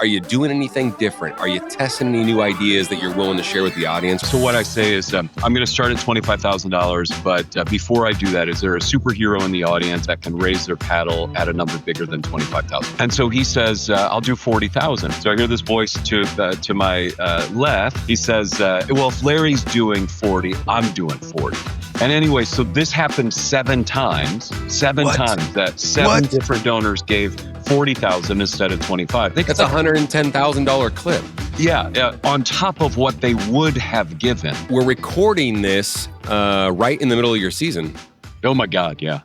Are you doing anything different? Are you testing any new ideas that you're willing to share with the audience? So what I say is I'm going to start at $25,000, but before I do that, is there a superhero in the audience that can raise their paddle at a number bigger than 25,000? And so he says, I'll do 40,000. So I hear this voice to my left. He says, well, if Larry's doing 40, I'm doing 40. And anyway, so this happened 7 times. Seven times that 7 different donors gave 40,000 instead of 25. That's a $110,000 clip. Yeah, on top of what they would have given. We're recording this right in the middle of your season. Oh my God, yeah.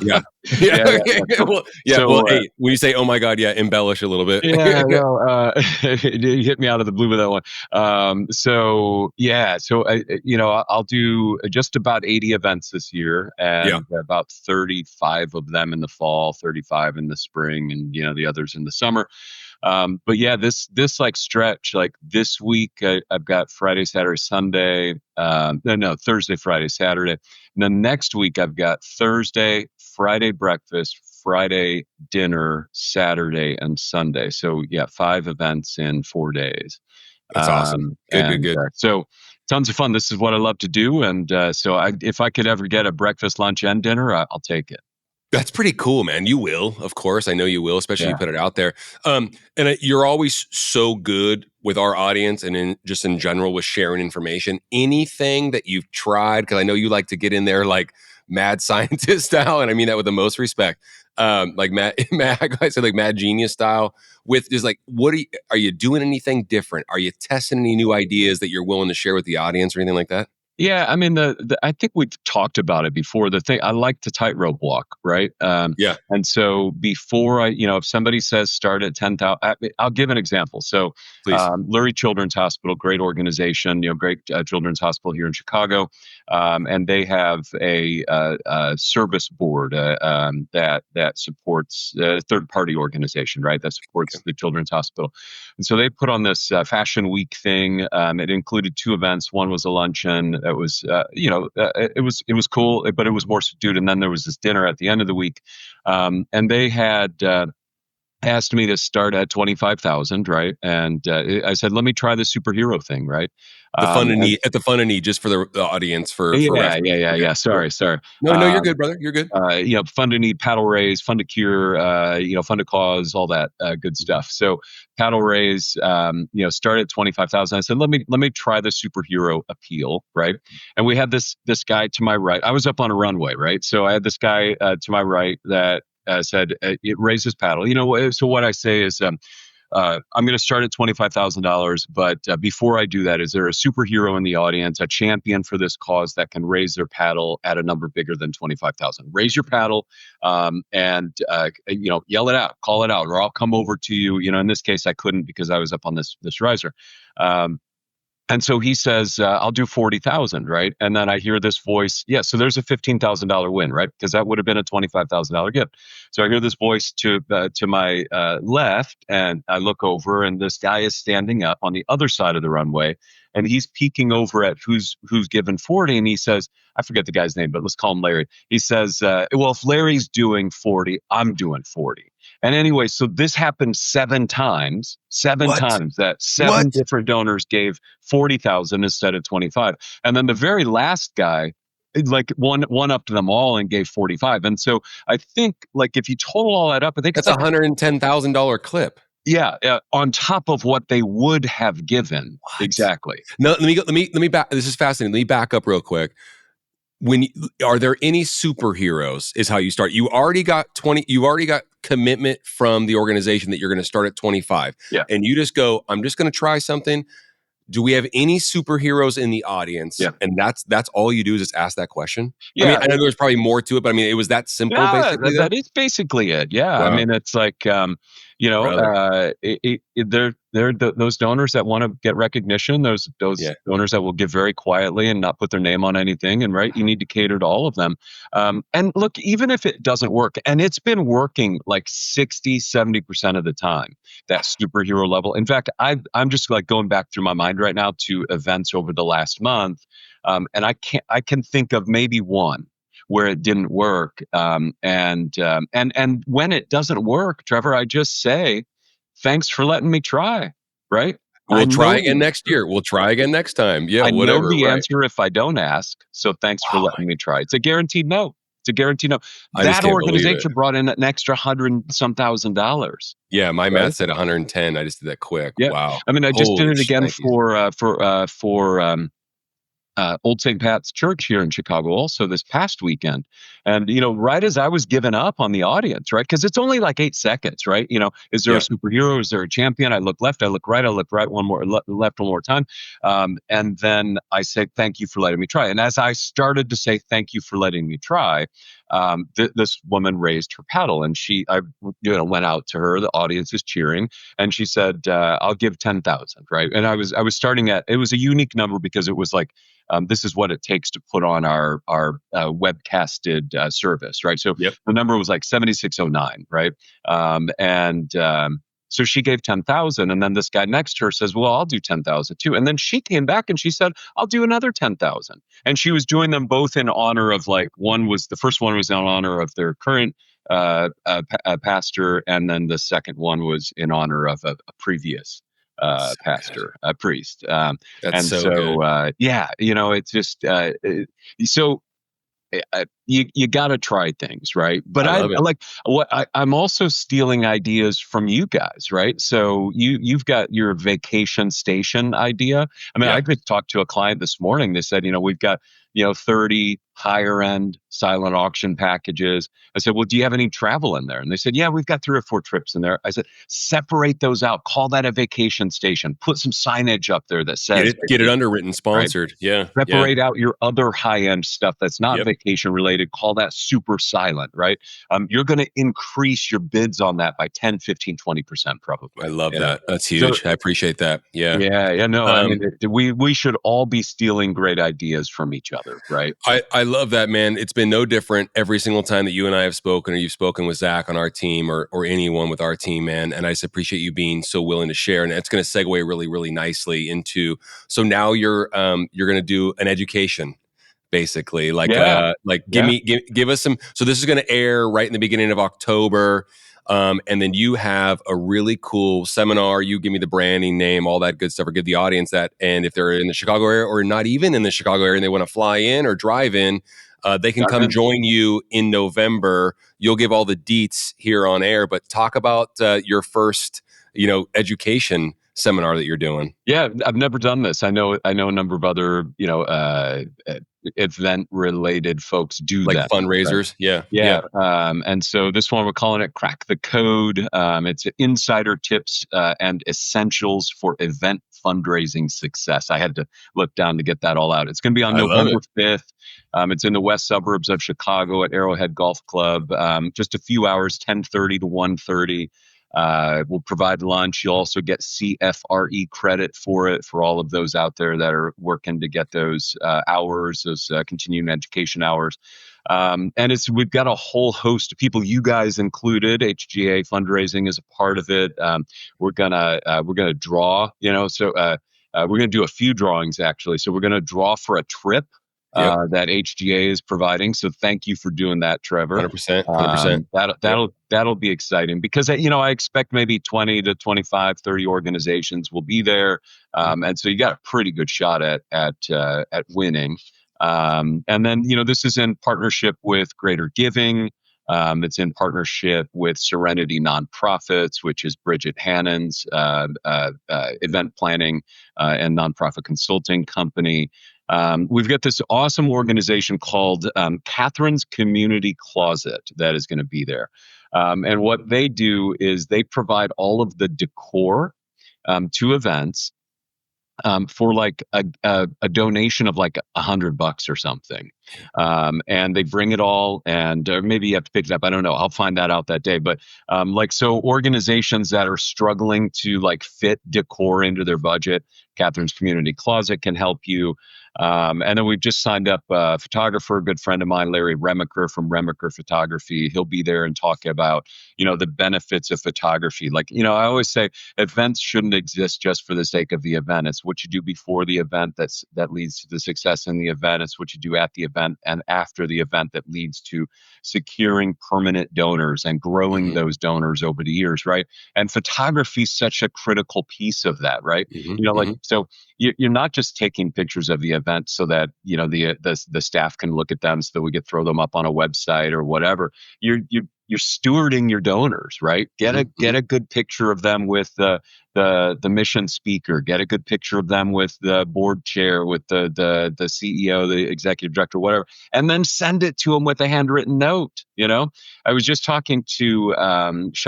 Yeah. Well, hey, when you say, oh my God, yeah, embellish a little bit. Yeah, no, you hit me out of the blue with that one. I'll do just about 80 events this year, and about 35 of them in the fall, 35 in the spring, and, the others in the summer. But yeah, this like stretch, like this week, I've got Friday, Saturday, Sunday, Thursday, Friday, Saturday. And then next week I've got Thursday, Friday breakfast, Friday dinner, Saturday, and Sunday. So yeah, 5 events in 4 days. That's awesome. Good. So tons of fun. This is what I love to do. And if I could ever get a breakfast, lunch, and dinner, I'll take it. That's pretty cool, man. You will, of course. I know you will, especially if you put it out there. You're always so good with our audience and in general with sharing information. Anything that you've tried, because I know you like to get in there like mad scientist style, and I mean that with the most respect. Like I said, like mad genius style. With just like, are you doing anything different? Are you testing any new ideas that you're willing to share with the audience or anything like that? Yeah, I mean, I think we've talked about it before. The thing, I like to tightrope walk, right? And so before if somebody says start at 10,000, I'll give an example. So, Lurie Children's Hospital, great organization, great children's hospital here in Chicago, and they have a service board that supports a third-party organization, right? That supports the children's hospital, and so they put on this Fashion Week thing. It included 2 events. One was a luncheon. It was, it was cool, but it was more subdued. And then there was this dinner at the end of the week, and they had asked me to start at 25,000, right? And I said, let me try the superhero thing, right? The fun and need, just for the audience for yeah. Sorry. No, you're good, brother. You're good. Fun to need, paddle raise, fun to cure, fun to cause, all that good stuff. So paddle raise, start at 25,000. I said, let me try the superhero appeal, right? And we had this guy to my right. I was up on a runway, right? So I had this guy to my right that said it raises paddle. So what I say is, I'm going to start at $25,000, but before I do that, is there a superhero in the audience, a champion for this cause that can raise their paddle at a number bigger than 25,000? Raise your paddle, and yell it out, call it out, or I'll come over to you. In this case, I couldn't because I was up on this riser. And so he says, I'll do 40,000, right? And then I hear this voice. Yeah, so there's a $15,000 win, right? Because that would have been a $25,000 gift. So I hear this voice to my left, and I look over, and this guy is standing up on the other side of the runway, and he's peeking over at who's given 40, and he says, I forget the guy's name, but let's call him Larry. He says, well, if Larry's doing 40, I'm doing 40. And anyway, so this happened 7 times. Seven times that 7 different donors gave 40,000 instead of 25. And then the very last guy, like one up to them all and gave 45. And so I think, like, if you total all that up, I think that's a $110,000 clip. Yeah, on top of what they would have given. Exactly. No, let me back. This is fascinating. Let me back up real quick. Are there any superheroes is how you start? You already got commitment from the organization that you're going to start at 25. Yeah. And you just go, I'm just going to try something. Do we have any superheroes in the audience? Yeah. And that's all you do is just ask that question? Yeah. I mean, I know there's probably more to it, but I mean, it was that simple, basically. That is basically it. Yeah. Wow. I mean, it's like, they're those donors that want to get recognition, those donors that will give very quietly and not put their name on anything. And right, you need to cater to all of them. And look, even if it doesn't work, and it's been working like 60, 70% of the time, that superhero level. In fact, I'm just like going back through my mind right now to events over the last month. And I can think of maybe one where it didn't work. And when it doesn't work, Trevor, I just say, thanks for letting me try. Right. I We'll try know again the next answer. year. We'll try again next time. Yeah, I know whatever. the Right. answer if I don't ask. So thanks for Wow. letting me try. It's a guaranteed no. It's a guaranteed no. I just That can't believe it. organization brought in an extra $100,000. Yeah, my Right. math said 110. I just did that quick. Yeah. Wow. I mean, I just did Holy it again thank you. for Old St. Pat's Church here in Chicago also this past weekend. And, right as I was giving up on the audience, right? Because it's only like 8 seconds, right? Is there a Yeah. superhero? Is there a champion? I look left, I look right, I look right one more, left one more time. And then I say, thank you for letting me try. And as I started to say, thank you for letting me try, this woman raised her paddle and I went out to her, the audience is cheering. And she said, I'll give 10,000, right? And I was starting it was a unique number because it was like, this is what it takes to put on our webcasted service, right? So Yep. the number was like 7609, right? So she gave 10,000, and then this guy next to her says, "Well, I'll do 10,000 too." And then she came back and she said, "I'll do another 10,000." And she was doing them both in honor of the first one was in honor of their current pastor, and then the second one was in honor of a previous So good. pastor, a priest. That's And so good. so, it's just so you got to try things, right? But I I love it. like I'm also stealing ideas from you guys, right? So you've got your vacation station idea. I mean, Yeah. I just talked to a client this morning. They said, we've got 30 higher end silent auction packages. I said, well, do you have any travel in there? And they said, yeah, we've got 3 or 4 trips in there. I said, separate those out. Call that a vacation station. Put some signage up there that Get says it vacation, underwritten, right? sponsored. Yeah. Yeah. Separate out your other high-end stuff that's not Yep. vacation related. Call that super silent, right? You're going to increase your bids on that by 10, 15, 20% I probably. love that. That's So huge. I appreciate that. Yeah. yeah, no, I Um, mean, we should all be stealing great ideas from each other, right? I love that, man. It's been no different every single time that you and I have spoken or you've spoken with Zach on our team or anyone with our team, man. And I just appreciate you being so willing to share. And it's going to segue really, really nicely into, so now you're going to do an education basically Yeah, yeah, give us some, so this is going to air right in the beginning of October. And then you have a really cool seminar. You give me the branding name, all that good stuff, or give the audience that. And if they're in the Chicago area or not even in the Chicago area and they want to fly in or drive in, they can come join you in November. You'll give all the deets here on air, but talk about your first, education seminar that you're doing. yeah. I've never done this. I know a number of other, event related folks do Like that. Right? fundraisers. Yeah. Yeah. Yeah. And so this one, we're calling it Crack the Code. It's insider tips and essentials for event fundraising success. I had to look down to get that all out. It's going to be on I love November it. 5th. It's in the west suburbs of Chicago at Arrowhead Golf Club. Just a few hours, 10:30 to 1:30. We'll provide lunch. You'll also get CFRE credit for it for all of those out there that are working to get those hours, those continuing education hours. And we've got a whole host of people, you guys included. HGA Fundraising is a part of it. We're gonna draw. We're gonna do a few drawings actually. So we're gonna draw for a trip Yep. that HGA is providing. So thank you for doing that, Trevor. 100%. 100%. Yep. That'll be exciting because I expect maybe 20 to 25, 30 organizations will be there, and so you got a pretty good shot at winning. And then this is in partnership with Greater Giving. It's in partnership with Serenity Nonprofits, which is Bridget Hannon's event planning and nonprofit consulting company. We've got this awesome organization called Catherine's Community Closet that is going to be there. And what they do is they provide all of the decor to events for like a donation of like $100 or something. And they bring it all, and maybe you have to pick it up. I don't know. I'll find that out that day. But so organizations that are struggling to like fit decor into their budget, Catherine's Community Closet can help you. And then we've just signed up a photographer, a good friend of mine, Larry Remaker from Remaker Photography. He'll be there and talk about, the benefits of photography. Like, I always say events shouldn't exist just for the sake of the event. It's what you do before the event that leads to the success in the event. It's what you do at the event event and after the event that leads to securing permanent donors and growing those donors over the years, right? And photography is such a critical piece of that, right? So you're not just taking pictures of the event so that the staff can look at them so that we could throw them up on a website or whatever. You're stewarding your donors, right? Get a good picture of them with the mission speaker. Get a good picture of them with the board chair, with the CEO, the executive director, whatever, and then send it to them with a handwritten note. I was just talking to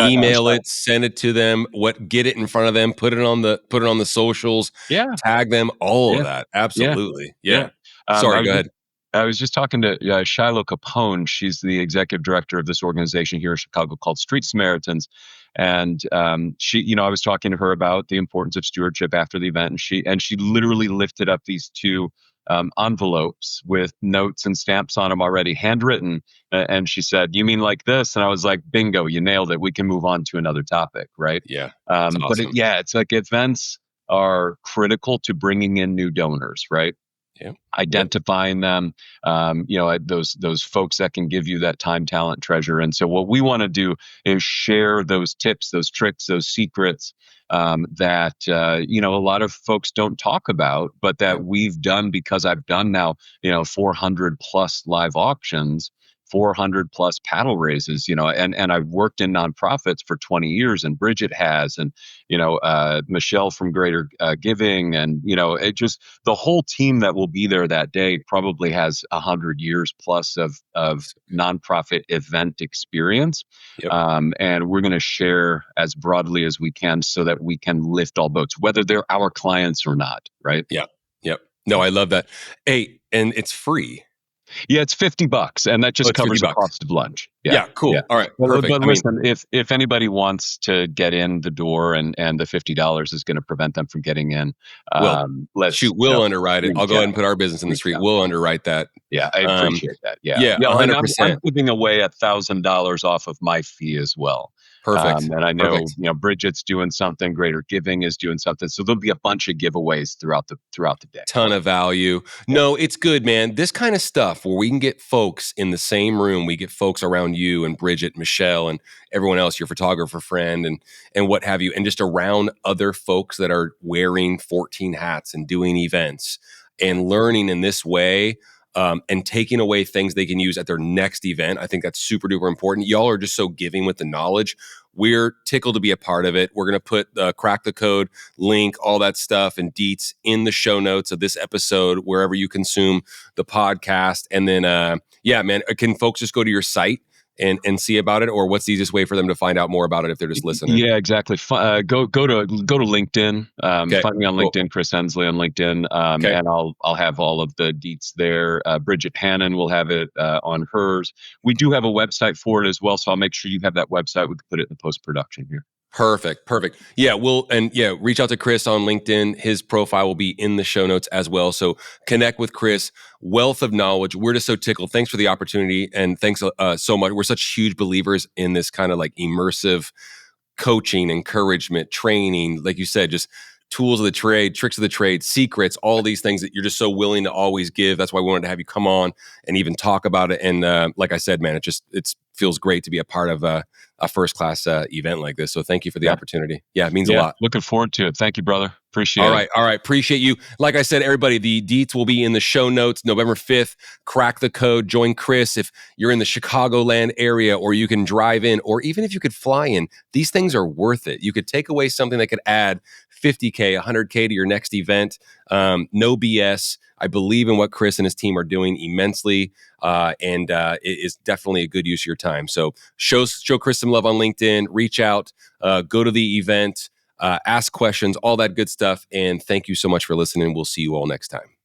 email it, send it to them. Get it in front of them. Put it on the socials. Yeah, tag them. All of that. Absolutely. Yeah. Sorry. Go ahead. I was just talking to Shiloh Capone. She's the executive director of this organization here in Chicago called Street Samaritans. And she, I was talking to her about the importance of stewardship after the event. And she literally lifted up these two envelopes with notes and stamps on them already, handwritten. And she said, "You mean like this?" And I was like, "Bingo, you nailed it. We can move on to another topic." Right. Yeah. Awesome. But it's like events are critical to bringing in new donors, right? Yeah. Identifying them, those folks that can give you that time, talent, treasure. And so what we want to do is share those tips, those tricks, those secrets that a lot of folks don't talk about, but that we've done because I've done now 400 plus live auctions, 400 plus paddle raises, and I've worked in nonprofits for 20 years, and Bridget has, and Michelle from Greater Giving, and it just the whole team that will be there that day probably has 100 years plus of nonprofit event experience, and we're going to share as broadly as we can so that we can lift all boats, whether they're our clients or not, right? Yep. No, I love that. Hey, and it's free. Yeah, it's $50, and that just covers the cost of lunch. Yeah, cool. Yeah. All right, perfect. But listen, if anybody wants to get in the door and the $50 is going to prevent them from getting in, we'll underwrite it. I'll go ahead and put our business in the street. We'll underwrite that. Yeah, I appreciate that. Yeah, 100%. I'm giving away $1,000 off of my fee as well. Perfect. And I know Bridget's doing something, Greater Giving is doing something, so there'll be a bunch of giveaways throughout the day. Ton of value. Yeah. No, it's good, man. This kind of stuff where we can get folks in the same room, we get folks around you and Bridget, Michelle, and everyone else, your photographer friend, and what have you, and just around other folks that are wearing 14 hats and doing events and learning in this way. And taking away things they can use at their next event. I think that's super duper important. Y'all are just so giving with the knowledge. We're tickled to be a part of it. We're going to put the Crack the Code link, all that stuff and deets in the show notes of this episode, wherever you consume the podcast. And then, man, can folks just go to your site and see about it, or what's the easiest way for them to find out more about it if they're just listening? Yeah, exactly. Go to LinkedIn. Find me on LinkedIn, Chris Hensley on LinkedIn, and I'll have all of the deets there. Bridget Hannon will have it on hers. We do have a website for it as well, so I'll make sure you have that website. We can put it in the post-production here. Perfect. Yeah, reach out to Chris on LinkedIn. His profile will be in the show notes as well. So connect with Chris. Wealth of knowledge. We're just so tickled. Thanks for the opportunity, and thanks so much. We're such huge believers in this kind of like immersive coaching, encouragement, training. Like you said, just tools of the trade, tricks of the trade, secrets, all these things that you're just so willing to always give. That's why we wanted to have you come on and even talk about it. And like I said, man, it feels great to be a part of a first-class event like this. So thank you for the opportunity. Yeah, it means a lot. Looking forward to it. Thank you, brother. Appreciate it. All right. Appreciate you. Like I said, everybody, the deets will be in the show notes. November 5th, Crack the Code. Join Chris if you're in the Chicagoland area, or you can drive in, or even if you could fly in. These things are worth it. You could take away something that could add $50K, $100K to your next event. No BS. I believe in what Chris and his team are doing immensely, and it is definitely a good use of your time. So show Chris some love on LinkedIn, reach out, go to the event, ask questions, all that good stuff. And thank you so much for listening. We'll see you all next time.